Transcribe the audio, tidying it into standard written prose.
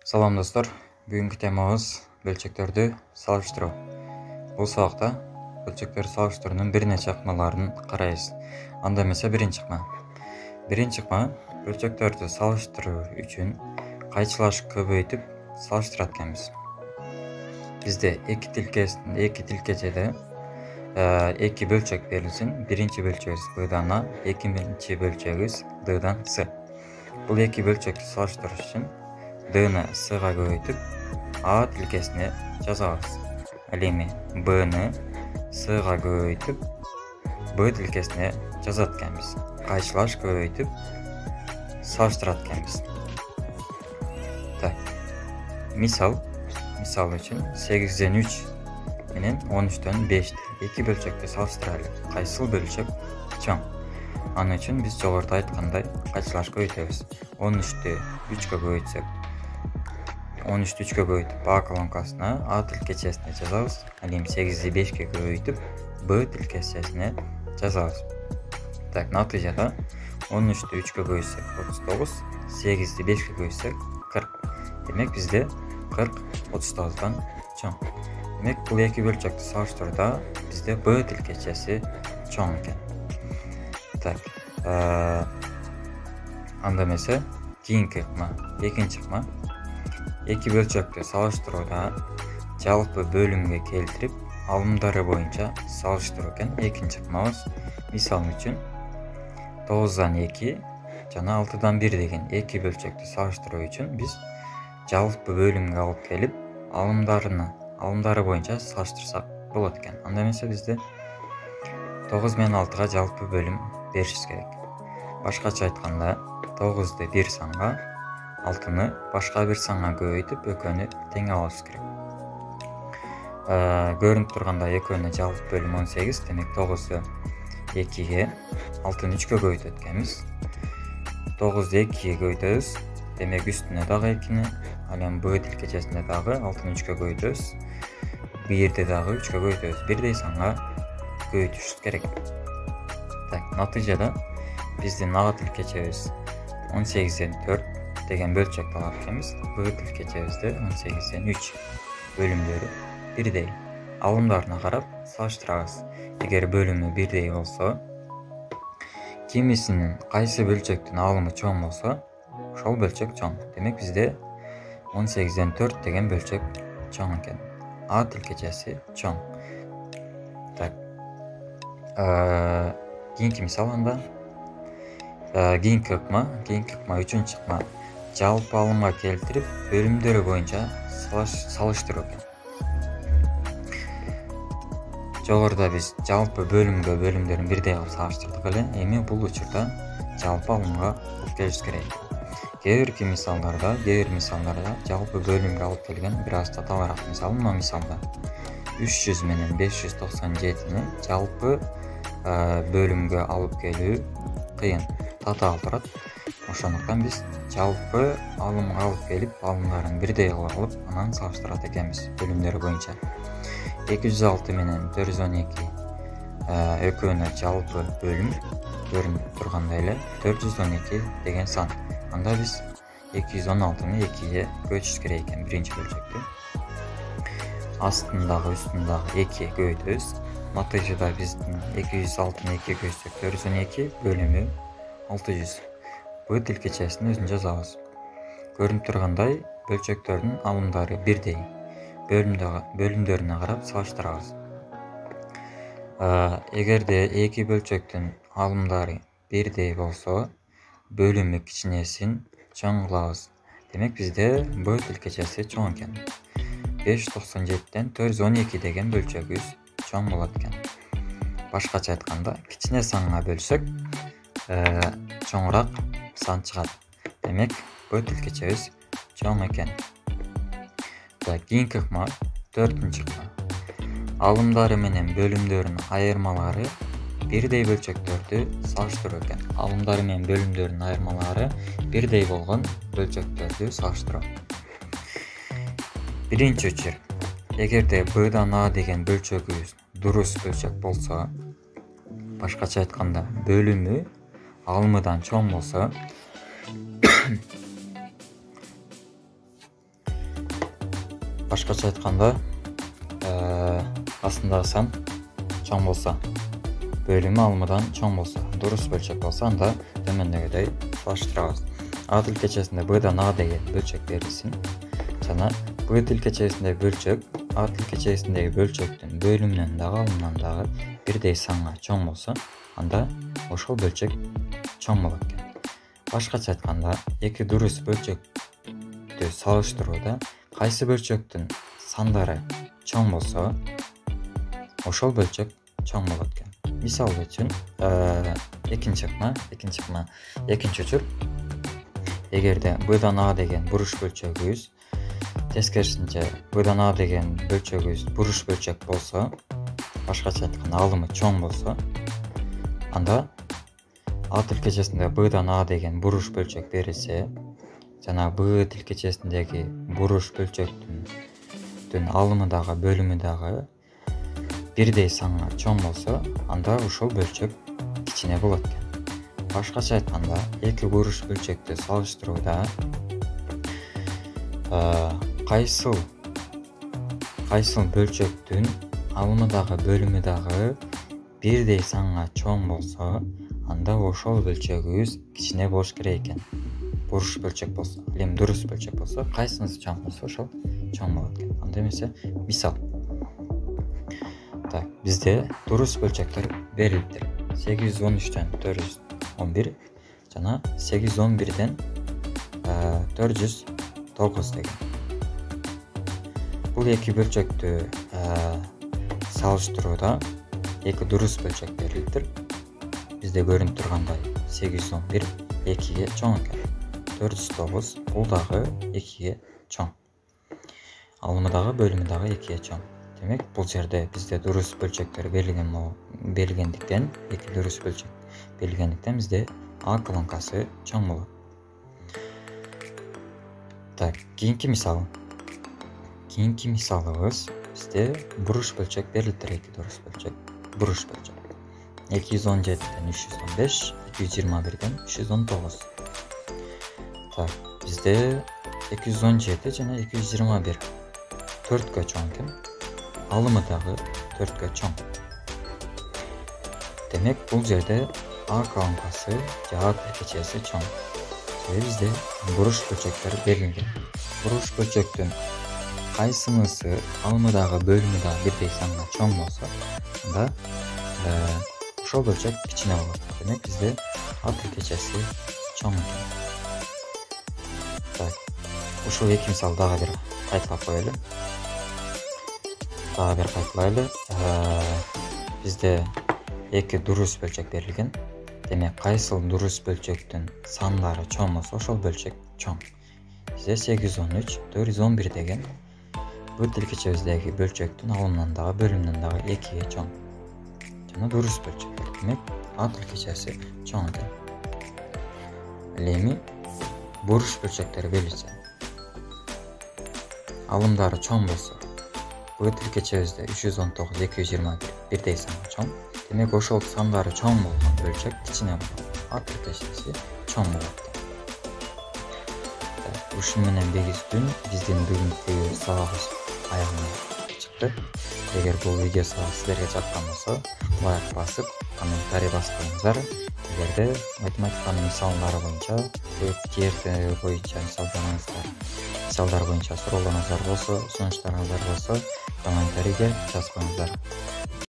Salam dostlar, bugünkü temamız bölçeklerdi salıştırуу. Бұл сабақта бөлчектер салыштыруунун бир нече ыкмаларын карайбыз. Анда эмесе биринчи ыкма. Биринчи ыкма бөлчектерди салыштыруу үчүн кайчылаш көбөйтүп салыштырат экенбиз. Бизде эки тилкечеде эки бөлчек берилсин. Биринчи бөлчөгүбүз Б'дан А, экинчи бөлчөгүбүз D'дан С. Бул эки бөлчөктү салыштырыш үчүн D'ны S'га көбөйтүп А тилкесине жазабыз. Ал эми B'ны S'га көбөйтүп Б тилкесине жазат экенбиз. Кайчылаш көбөйтүп салыштырат экенбиз. Так. Мисал үчүн 8ден 3 менен 13дөн 5 эки бөлчөктү салыштыралы. Кайсыл бөлчөк чоң? Аны үчүн биз жогоруда айткандай кайчылаш көбөйтөбүз. 13тү 3кө көбөйтсөк, 13тү 3кө көбөйтүп А колонкасына А тилкечесине жазабыз. Ал эми 8ди 5ке көбөйтүп Б тилкечесине жазабыз. Так, натыйжада 13тү 3кө көбөйтсөк 39, 8ди 5ке көбөйтсөк 40. Демек бизде 40 39дан чоң. Демек бул эки бөлчөктү салыштырууда бизде Б тилкечеси чоң экен. Так, анда эмесе кийинки ыкма, экинчи ыкма. Эки бөлчөктү салыштырууда жалпы бөлүмгө келтирип, алымдары боюнча салыштыруу экен экинчи ыкмабыз. Мисал үчүн 9дан 2 жана 6дан 1 деген эки бөлчөктү салыштыруу үчүн биз жалпы бөлүмгө алып келип, алымдары боюнча салыштырсак болот экен. Анда эмесе бизде 9 менен 6га жалпы бөлүм беришибиз керек. Башкача айтканда 9ду бир санга, 6ны башка бир санга көбөйтүп, экөөнү тең алабыз керек. Көрүнүп тургандай экөөнүн жалпы бөлүм 18, демек 9ду 2ге, 6ны 3кө көбөйтөт экенбиз. 9ду 2ге көбөйтөбүз, демек үстүнө дагы 2-ни, ал эми Б тилкечесине дагы 6ны 3кө көбөйтөбүз. 1ди дагы 3кө көбөйтөбүз. Бирдей санга көбөйтүшүбүз керек. Так, натыйжада биздин А тилкечебиз 18ден 4 деген бөлчөктү алат экенбиз. Б тилкечебизде 18ден 3 бөлүмдөрү бирдей. Алымдарына карап салыштырабыз. Эгер бөлүмү бирдей болсо, кимисинин кайсы бөлчөктүн алымы чоң болсо, ошол бөлчөк чоң. Демек бизде 18ден 4 деген бөлчөк чоң экен. А тилкечеси чоң. Так. Кийинки мисал анда. Кийинки ыкма үчүнчү ыкма. Жалпы алымга келтирип, бөлүмдөрү боюнча салыштыруу экен. Жогоруда биз жалпы бөлүмдөрүн бирдей кылып салыштырдык эле. Эми бул учурда жалпы алымга алып келишибиз керек. Кээ бир мисалдарда жалпы бөлүмгө алып келген бир аз татаалыраак мисал. Мына мисалда 300 менен 597-ни жалпы бөлүмгө алып келүү кыйын, татаал турат. Ошондуктан биз жалпы алымга алып келип, алымдарын бирдей кылып алып, анан салыштырат экенбиз бөлүмдөрү боюнча. 206 менен 412 экөөнү жалпы бөлүм көрүнүп тургандай эле 412 деген сан. Анда биз 216-ны 2ге көчүрүш керек экен биринчи бөлчөктү. Астындагы үстүндагы 2 көбөйтөбүз. Натыйжада биздин 206-ны 2ге көчүрсөк 412 бөлүмү 600. Б тилкечесин өзүн жазабыз. Көрүнүп тургандай бөлчөктөрдүн алымдары бирдей. Бөлүмдөрүнө карап салыштырабыз. Эгерде эки бөлчөктүн алымдары бирдей болсо, бөлүмү кичинесин чоң кылабыз. Демек бизде Б тилкечеси чоң экен. 597ден 412 деген бөлчөгүбүз чоң болот экен. Башкача айтканда, кичине санга бөлсөк, чоңураак сан чыгат. Демек Б тилкечебиз чоң экен. Кийинки ыкма, 4-нчү ыкма. Алымдары менен бөлүмдөрүнүн айырмалары бирдей бөлчөктөрдү салыштыруу экен. Алымдары менен бөлүмдөрүнүн айырмалары бирдей болгон бөлчөктөрдү салыштыруу. Биринчи учур. Эгерде Б'дан А деген бөлчөгүбүз дурус бөлчөк болсо, башкача айтканда, бөлүмү алымыдан чоң болсо, Башкача айтканда, астындагы сан чоң болсо, бөлүмү алымыдан чоң болсо, дурус бөлчөк болсо, анда төмөндөгүдөй салыштырабыз. А тилкечесинде бдан а деген бөлчөк берилсин. Жана б тилкечесинде бөлчөк а тилкечесиндеги бөлчөктүн бөлүмүнөн дагы алымынан дагы бирдей санга чоң болсо, анда ошол бөлчөк чоң болот экен. Башкача айтканда, эки дурус бөлчөктү салыштырууда кайсы бөлчөктүн сандары чоң болсо, ошол бөлчөк чоң болот экен. Мисал үчүн, экинчи учур. Эгерде бдан а деген буруш бөлчөгүбүз, тескерисинче бдан а деген бөлчөгүбүз буруш бөлчөк болсо, башкача айтканда алымы чоң болсо, анда а тилкечесинде бдан а деген буруш бөлчөк берилсе, жана б тилкечесиндеги буруш бөлчөктүн алымы дагы бөлүмү дагы бирдей санга чоң болсо, анда ушул бөлчөк кичине болот экен. Башкача айтканда, эки буруш бөлчөктү салыштырууда кайсыл бөлчөктүн алымы дагы бөлүмү дагы бирдей санга чоң болсо, анда ошол бөлчөгүбүз кичине болуш керек экен. Буруш бөлчөк болсо, эми дурус бөлчөк болсо, кайсынысы чоң болсо, ошол чоң болот экен. Анда эмесе, мисал. Так, бизде дурус бөлчөктөр берилиптир. 813-төн 411 жана 811-ден 409 деген. Бул эки бөлчөктү салыштырууда эки дурус бөлчөк берилиптир. Бизде көрүнүп тургандай 811 2-ге чоң экен. 409 бул дагы 2-ге чоң. Алымы дагы бөлүмү дагы 2-ге чоң. Демек, бул жерде бизде дурус бөлчөктөр берилгендиктен, эки дурус бөлчөк берилгендиктен бизде а колонкасы чоң болот. Так, кийинки мисалыбыз бизде буруш бөлчөк берилиптир, эки дурус бөлчөк, буруш бөлчөк. 217-ден 315, 221-ден 319. Так, бизде 217 жана 221 4-кө чоң экен. Алымы дагы 4-кө чоң. Демек, бул жерде а колонкасы же а тилкечеси чоң. Бизде буруш бөлчөктөр берилген. Буруш бөлчөктүн кайсынысы алымы дагы бөлүмү дагы бирдей санга чоң болсо, анда ошол бөлчөк кичине болот. Демек, бизде а тилкечеси чоң экен. Так, ушул эки мисал дагы бир кайталап коелу. Бизде эки дурус бөлчөк берилген. Демек, кайсыл дурус бөлчөктүн сандары чоң болсо, ошол бөлчөк чоң. Бизде 813, 411 деген бул тилкечебиздеги бөлчөктүн алымынан дагы бөлүмүнөн дагы 2-ге чоң. Жана дурус бөлчөк. Демек, а тилкечеси чоң экен. Эми буруш бөлчөктөр берилсе, алымдары чоң болсо, бул тилкечебизде 319, 221 бирдей санга чоң. Демек, ошол сандары чоң болгон бөлчөк кичине болот. А тилкечеси чоң болот. Ушун менен биздин бүгүнкү сабагыбыз аягына чыкты. Эгер бул видео сабак силерге жаккан болсо, лайк басып, комментарий басып коюңуздар. Эгерде математиканын мисалдары боюнча, терте боюнча мисалдар боюнча суроолоруңуздар болсо, сунуштарыңыздар болсо, комментарийге жазып коюңуздар.